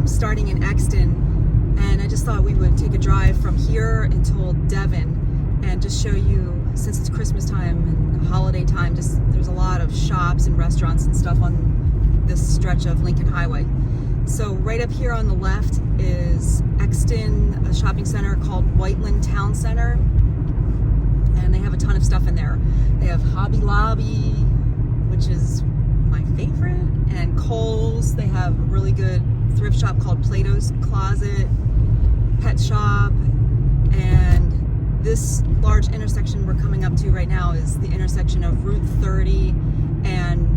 starting in Exton, and I just thought we would take a drive from here until Devon and just show you, since it's Christmas time and holiday time, just there's a lot of shops and restaurants and stuff on this stretch of Lincoln Highway. So right up here on the left is Exton, a shopping center called Whiteland Town Center, and they have a ton of stuff in there. They have Hobby Lobby, which is my favorite, and Kohl's. They have a really good thrift shop called Plato's Closet, pet shop, and this large intersection we're coming up to right now is the intersection of Route 30 and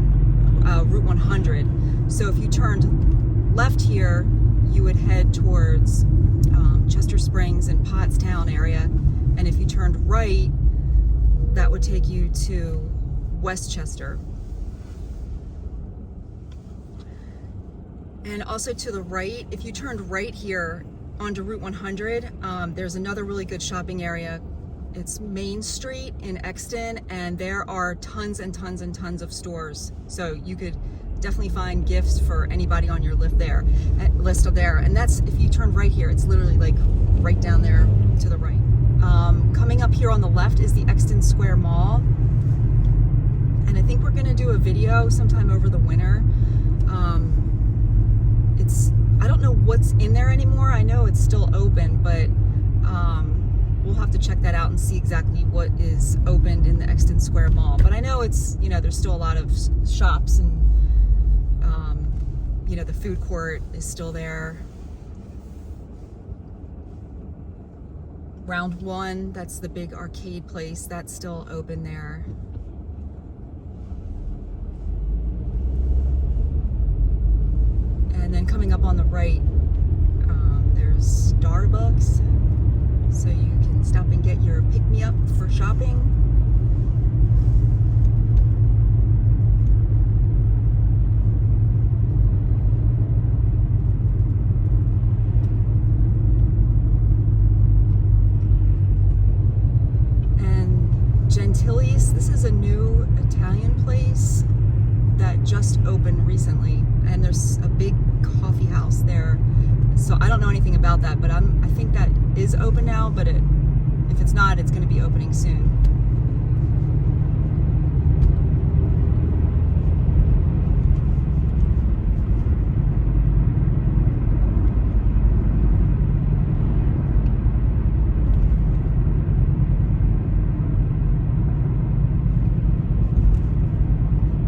Route 100. So if you turned left here, you would head towards Chester Springs and Pottstown area, and if you turned right, that would take you to Westchester. And also to the right, if you turned right here onto Route 100, there's another really good shopping area. It's Main Street in Exton, and there are tons and tons and tons of stores. So you could definitely find gifts for anybody on your list there. And that's, if you turn right here, it's literally like right down there to the right. Coming up here on the left is the Exton Square Mall. And I think we're gonna do a video sometime over the winter. I don't know what's in there anymore. I know it's still open, but we'll have to check that out and see exactly what is opened in the Exton Square Mall. But I know it's, there's still a lot of shops, and the food court is still there. Round One, that's the big arcade place, that's still open there. And then coming up on the right, there's Starbucks, so you can stop and get your pick-me-up for shopping. And Gentili's, this is a new Italian place that just opened recently, and there's a big coffee house there. So I don't know anything about that, but I think that is open now, but if it's not, it's going to be opening soon.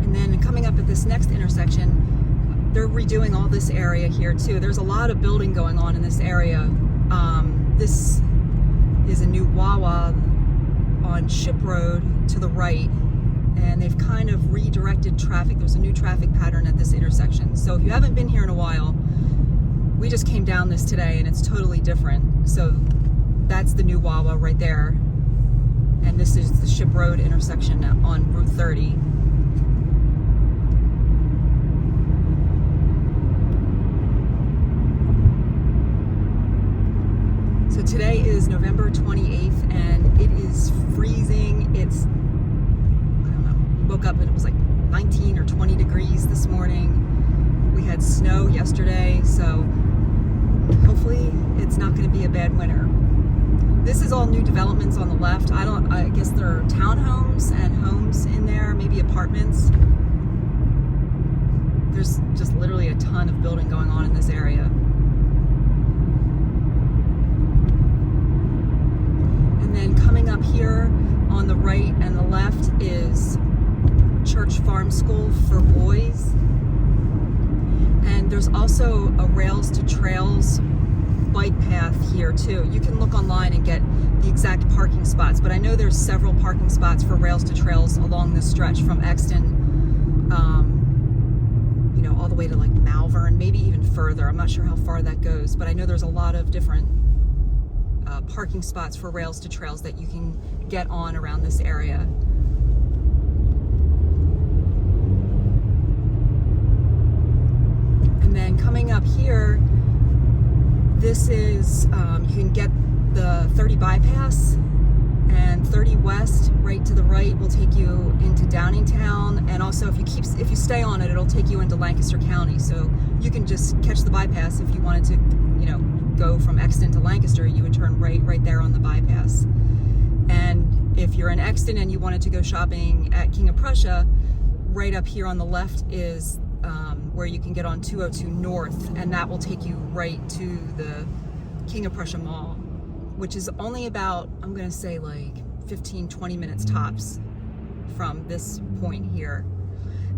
And then coming up at this next intersection, they're redoing all this area here too. There's a lot of building going on in this area. This is a new Wawa on Ship Road to the right, and they've kind of redirected traffic. There's a new traffic pattern at this intersection. So if you haven't been here in a while, we just came down this today and it's totally different. So that's the new Wawa right there. And this is the Ship Road intersection on Route 30. So today is November 28th, and it is freezing. It's, I don't know, woke up and it was like 19 or 20 degrees this morning. We had snow yesterday, so hopefully it's not going to be a bad winter. This is all new developments on the left. I guess there are townhomes and homes in there, maybe apartments. There's just literally a ton of building going on in this area. And then coming up here on the right and the left is Church Farm School for boys. And there's also a Rails to Trails bike path here too. You can look online and get the exact parking spots, but I know there's several parking spots for Rails to Trails along this stretch from Exton, all the way to like Malvern, maybe even further. I'm not sure how far that goes, but I know there's a lot of different parking spots for Rails to Trails that you can get on around this area. And then coming up here, this is, you can get the 30 bypass And 30 West, right to the right, will take you into Downingtown. And also, if you stay on it, it'll take you into Lancaster County. So you can just catch the bypass if you wanted to, go from Exton to Lancaster. You would turn right there on the bypass. And if you're in Exton and you wanted to go shopping at King of Prussia, right up here on the left is where you can get on 202 North, and that will take you right to the King of Prussia Mall, which is only about, I'm going to say, like 15-20 minutes tops from this point here.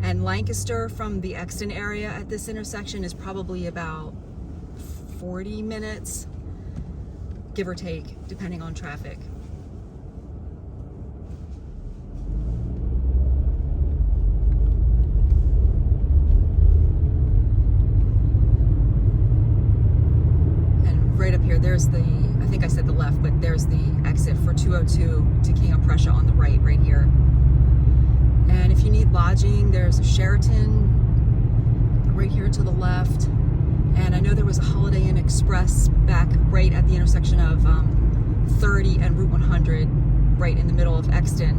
And Lancaster from the Exton area at this intersection is probably about 40 minutes, give or take, depending on traffic. Right up here, there's I think I said the left, but there's the exit for 202 to King of Prussia on the right here. And if you need lodging, there's a Sheraton right here to the left. And I know there was a Holiday Inn Express back right at the intersection of 30 and Route 100, right in the middle of Exton.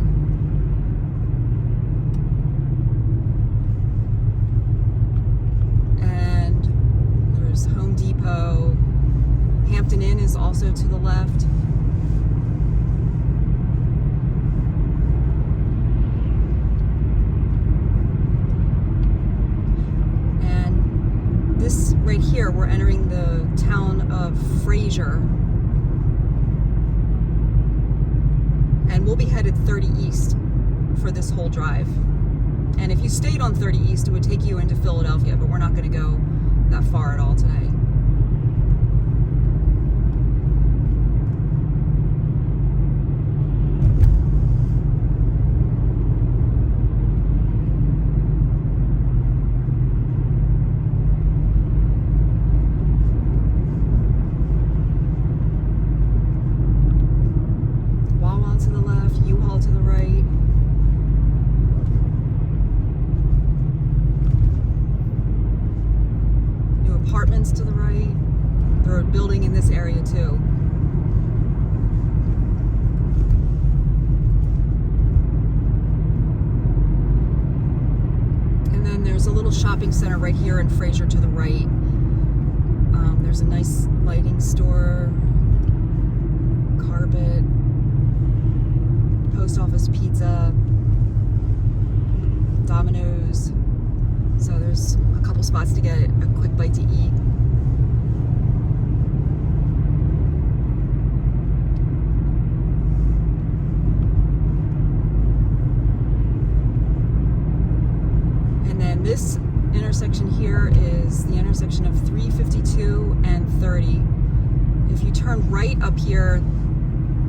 And there's Home Depot. Hampton Inn is also to the left. And this right here, we're entering the town of Fraser. And we'll be headed 30 east for this whole drive. And if you stayed on 30 east, it would take you into Philadelphia, but we're not going to go that far at all today. To the left, U-Haul to the right. New apartments to the right. They're building in this area too. And then there's a little shopping center right here in Fraser to the right. There's a nice lighting store, carpet, post office pizza, Domino's. So there's a couple spots to get a quick bite to eat. And then this intersection here is the intersection of 352 and 30. If you turn right up here,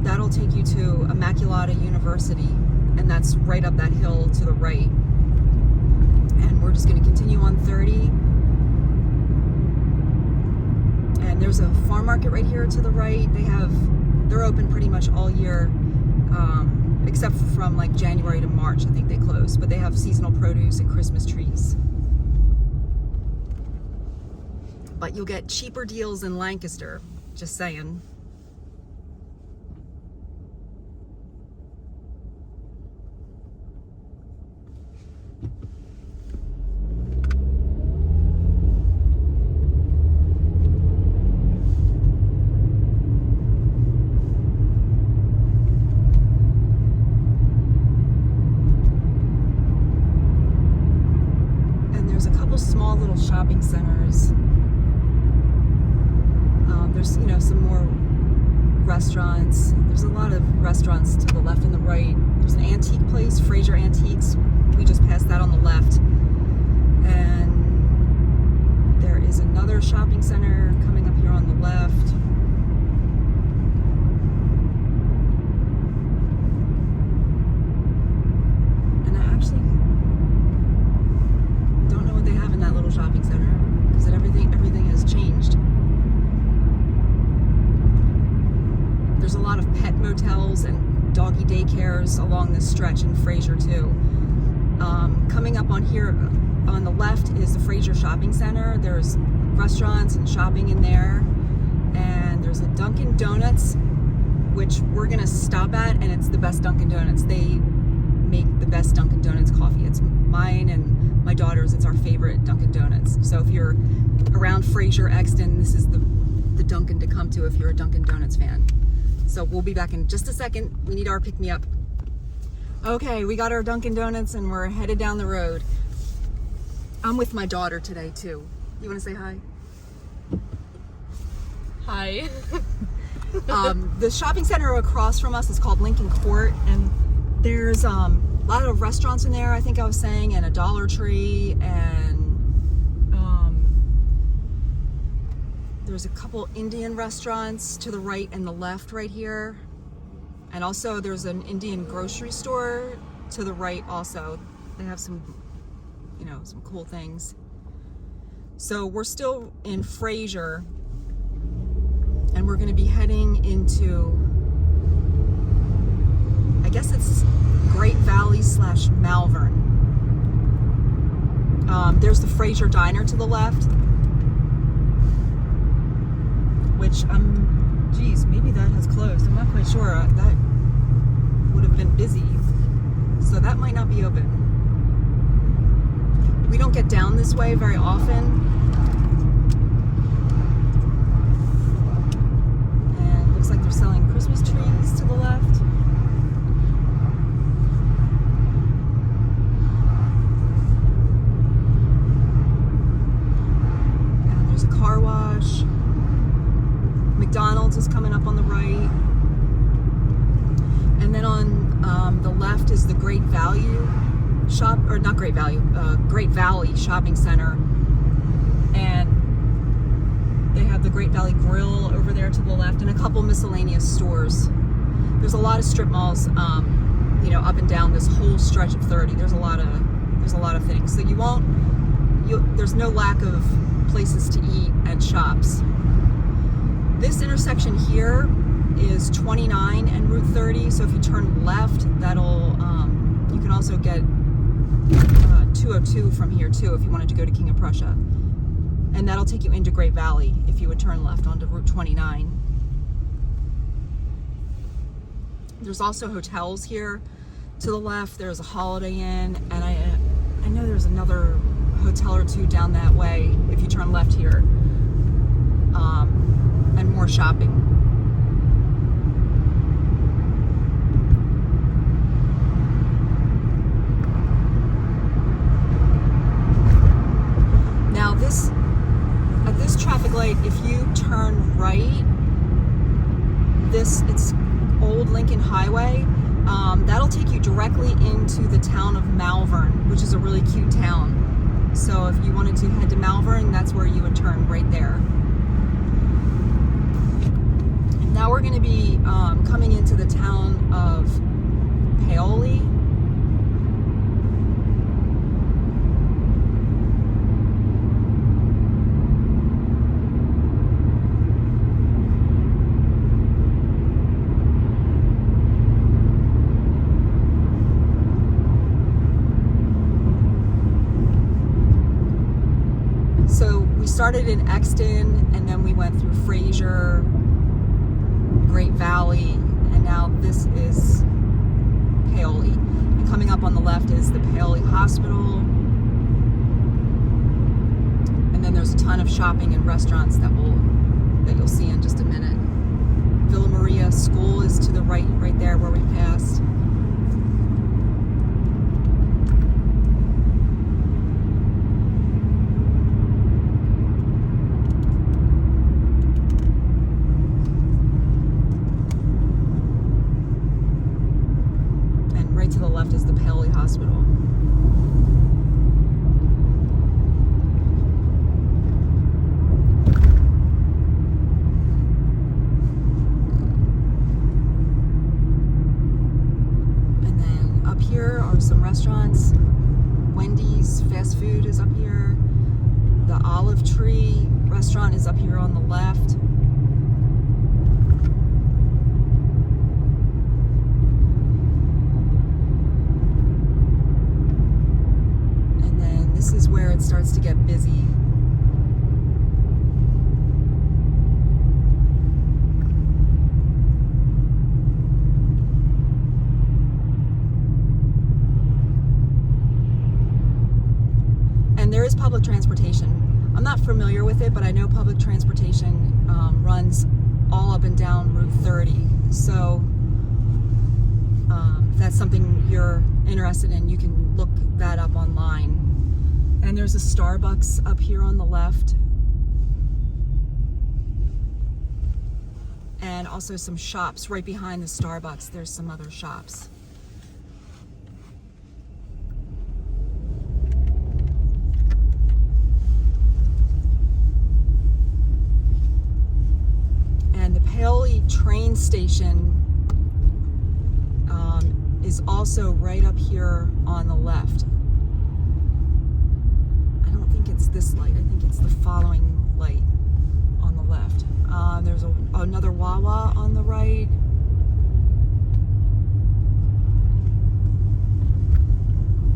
that'll take you to Immaculata University, and that's right up that hill to the right. And we're just going to continue on 30. And there's a farm market right here to the right. They're open pretty much all year, except from like January to March. I think they close, but they have seasonal produce and Christmas trees. But you'll get cheaper deals in Lancaster, just saying. And there's a couple small little shopping centers. There's, some more restaurants. There's a lot of restaurants to the left and the right. There's an antique place, Fraser Antiques. We just passed that on the left. And there is another shopping center coming up here on the left. And I actually don't know what they have in that little shopping center, because everything has changed. There's a lot of pet motels and doggy daycares along this stretch in Fraser too. Coming up on here on the left is the Fraser Shopping Center. There's restaurants and shopping in there, and there's a Dunkin' Donuts which we're gonna stop at, and it's the best Dunkin' Donuts. They make the best Dunkin' Donuts coffee. It's mine and my daughter's. It's our favorite Dunkin' Donuts. So if you're around Fraser, Exton, this is the Dunkin' to come to if you're a Dunkin' Donuts fan. So we'll be back in just a second. We need our pick-me-up. Okay, we got our Dunkin' Donuts and we're headed down the road. I'm with my daughter today too. You want to say hi? Hi. The shopping center across from us is called Lincoln Court, and there's a lot of restaurants in there, I think I was saying, and a Dollar Tree, and there's a couple Indian restaurants to the right and the left right here. And also there's an Indian grocery store to the right also. They have some, you know, some cool things. So we're still in Fraser, and we're going to be heading into, I guess it's Great Valley / Malvern. There's the Fraser Diner to the left, which geez, maybe that has closed. I'm not quite sure. That would have been busy, so that might not be open. We don't get down this way very often. And looks like they're selling Christmas trees to the left. And there's a car wash. McDonald's is coming up on the right. And then on the left is the Great Value shop, or not Great Value, Great Valley Shopping Center. And they have the Great Valley Grill over there to the left, and a couple miscellaneous stores. There's a lot of strip malls, you know, up and down this whole stretch of 30. There's a lot of things. So there's no lack of places to eat and shops. This intersection here is 29 and Route 30, so if you turn left, that'll, you can also get 202 from here too if you wanted to go to King of Prussia. And that'll take you into Great Valley if you would turn left onto Route 29. There's also hotels here to the left. There's a Holiday Inn, and I know there's another hotel or two down that way if you turn left here. And more shopping. Now at this traffic light, if you turn right, it's Old Lincoln Highway. That'll take you directly into the town of Malvern, which is a really cute town. So if you wanted to head to Malvern, that's where you would turn, right there. Now we're going to be coming into the town of Paoli. So we started in Exton, and then we went through Fraser, Great Valley, and now this is Paoli. And coming up on the left is the Paoli Hospital. And then there's a ton of shopping and restaurants that you'll see in just a minute. Villa Maria School is to the right there where we passed. To the left is the Paoli Hospital. And then up here are some restaurants. Wendy's fast food is up here. The Olive Tree restaurant is up here on the left. This is where it starts to get busy. public transportation. I'm not familiar with it, but I know public transportation runs all up and down Route 30. So if that's something you're interested in, you can look that up online. And there's a Starbucks up here on the left. And also some shops right behind the Starbucks. There's some other shops. And the Paoli train station is also right up here on the left. I don't think it's this light. I think it's the following light on the left. There's another Wawa on the right.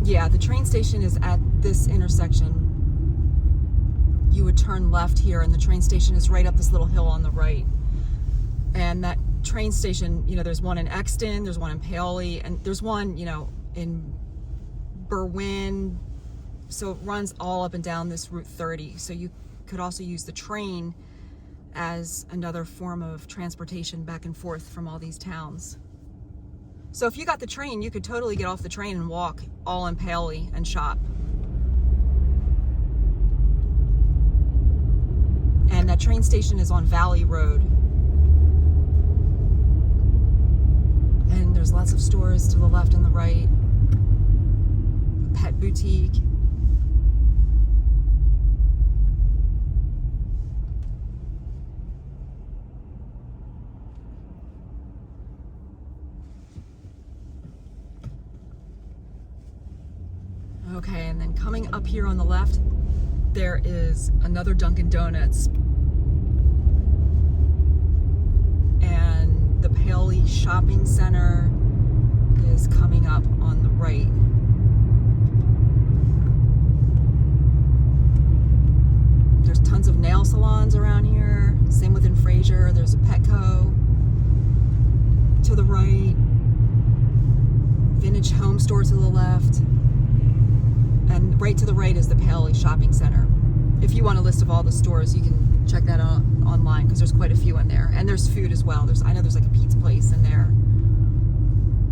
Yeah, the train station is at this intersection. You would turn left here, and the train station is right up this little hill on the right. And that train station, you know, there's one in Exton, there's one in Paoli, and there's one, you know, in Berwyn. So it runs all up and down this Route 30. So you could also use the train as another form of transportation back and forth from all these towns. So if you got the train, you could totally get off the train and walk all in Paoli and shop. And that train station is on Valley Road. And there's lots of stores to the left and the right. A pet boutique. Okay, and then coming up here on the left, there is another Dunkin' Donuts. And the Paoli Shopping Center is coming up on the right. There's tons of nail salons around here. Same within Fraser. There's a Petco to the right. Vintage home store to the left. And right to the right is the Paoli Shopping Center. If you want a list of all the stores, you can check that out online because there's quite a few in there. And there's food as well. I know there's like a pizza place in there.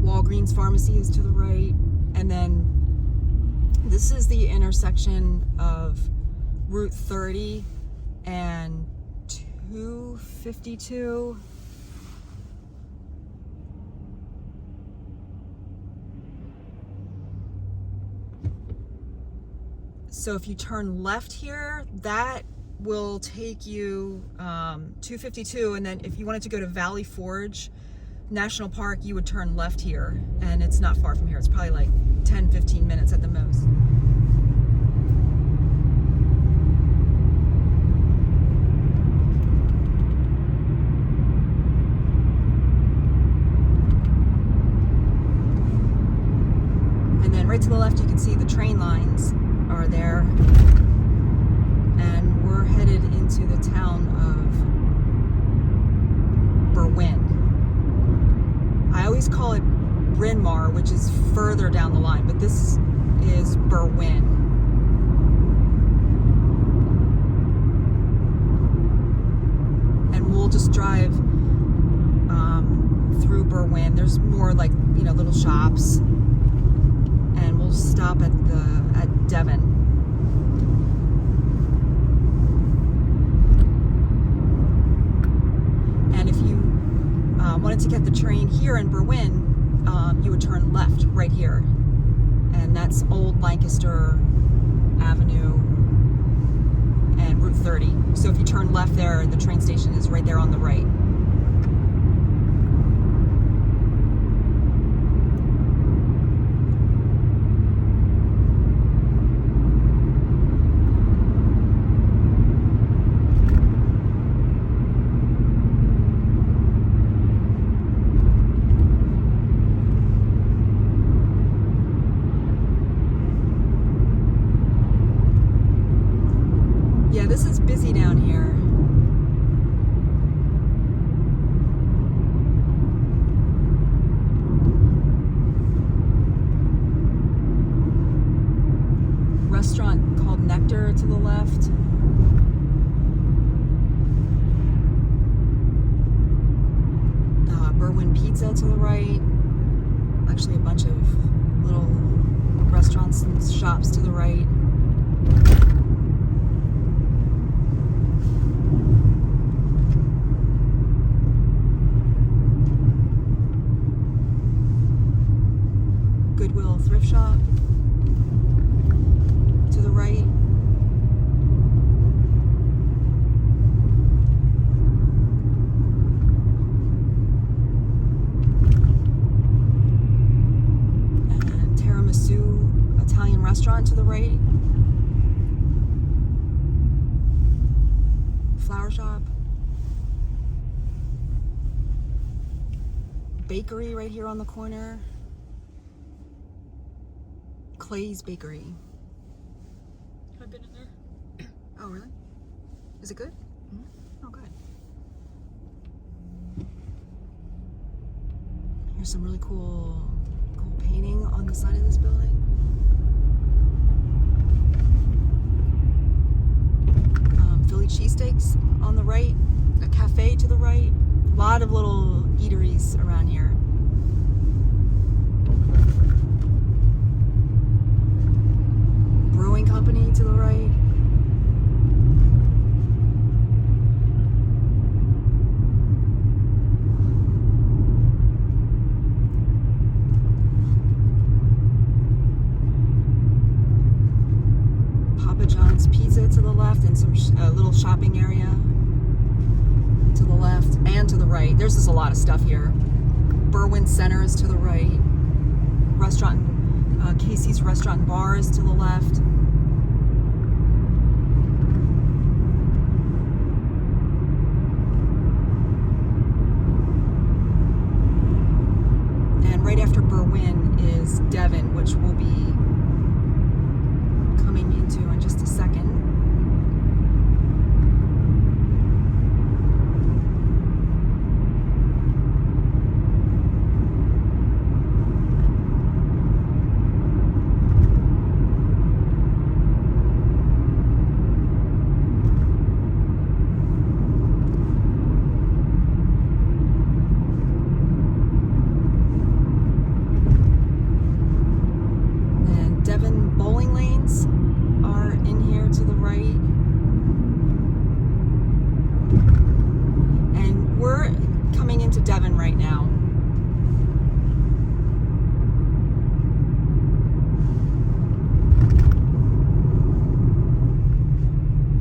Walgreens Pharmacy is to the right. And then this is the intersection of Route 30 and 252. So if you turn left here, that will take you 252, and then if you wanted to go to Valley Forge National Park, you would turn left here, and it's not far from here. It's probably like 10-15 minutes at the most. And then right to the left, you can see the train lines are there, and we're headed into the town of Berwyn. I always call it Bryn Mawr, which is further down the line, but this is Berwyn. And we'll just drive through Berwyn. There's more like, you know, little shops, and we'll stop at Devon. And if you wanted to get the train here in Berwyn, you would turn left right here, and that's Old Lancaster Avenue and Route 30. So if you turn left there, the train station is right there on the right. This is busy down here. Berwyn Pizza to the right. Actually, a bunch of little restaurants and shops to the right. Goodwill thrift shop to the right. And tiramisu Italian restaurant to the right. Flower shop. Bakery right here on the corner. Clay's Bakery. I've been in there. Oh, really? Is it good? Mm-hmm. Oh, good. Here's some really cool painting on the side of this building. Philly cheesesteaks on the right. A cafe to the right. A lot of little eateries around here. Brewing company to the right. Papa John's Pizza to the left, and some little shopping area to the left and to the right. There's just a lot of stuff here. Berwyn Center is to the right. Restaurant, Casey's Restaurant and Bar is to the left. And right after Berwyn is Devon, which we'll be coming into in just a second. Devon bowling lanes are in here to the right. And we're coming into Devon right now.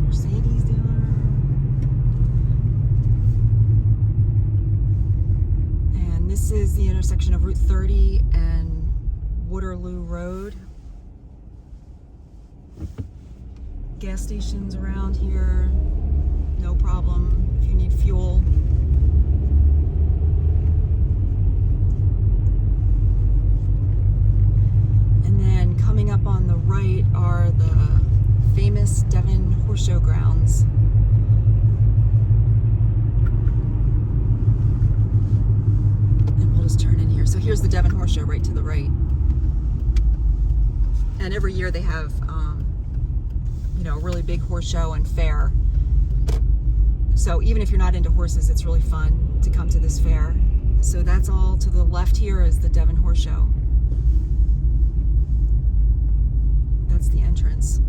Mercedes dealer. And this is the intersection of Route 30 and Waterloo Road. Gas stations around here, no problem if you need fuel. And then coming up on the right are the famous Devon Horse Show grounds. And we'll just turn in here. So here's the Devon Horse Show right to the right. And every year they have a really big horse show and fair. So even if you're not into horses, it's really fun to come to this fair. So that's all to the left here is the Devon Horse Show. That's the entrance.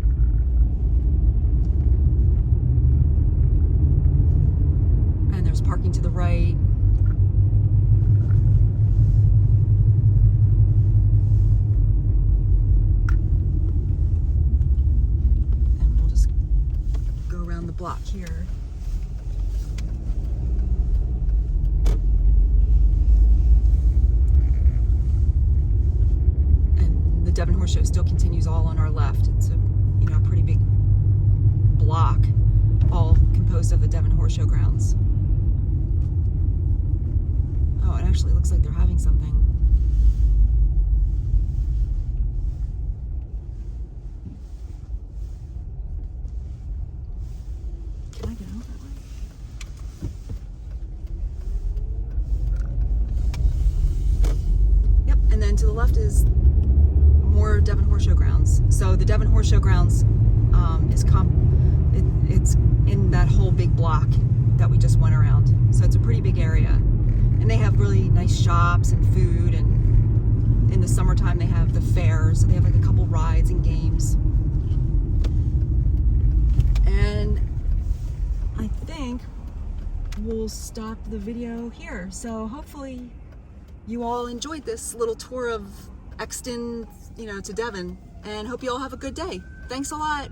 And there's parking to the right. The block here. And the Devon Horse Show still continues all on our left. It's a pretty big block, all composed of the Devon Horse Show grounds. Oh, it actually looks like they're having something. And then to the left is more Devon Horse Show grounds. So the Devon Horse Show grounds it's in that whole big block that we just went around. So it's a pretty big area. And they have really nice shops and food, and in the summertime they have the fair, so they have like a couple rides and games. And I think we'll stop the video here. So hopefully you all enjoyed this little tour of Exton, to Devon, and hope you all have a good day. Thanks a lot.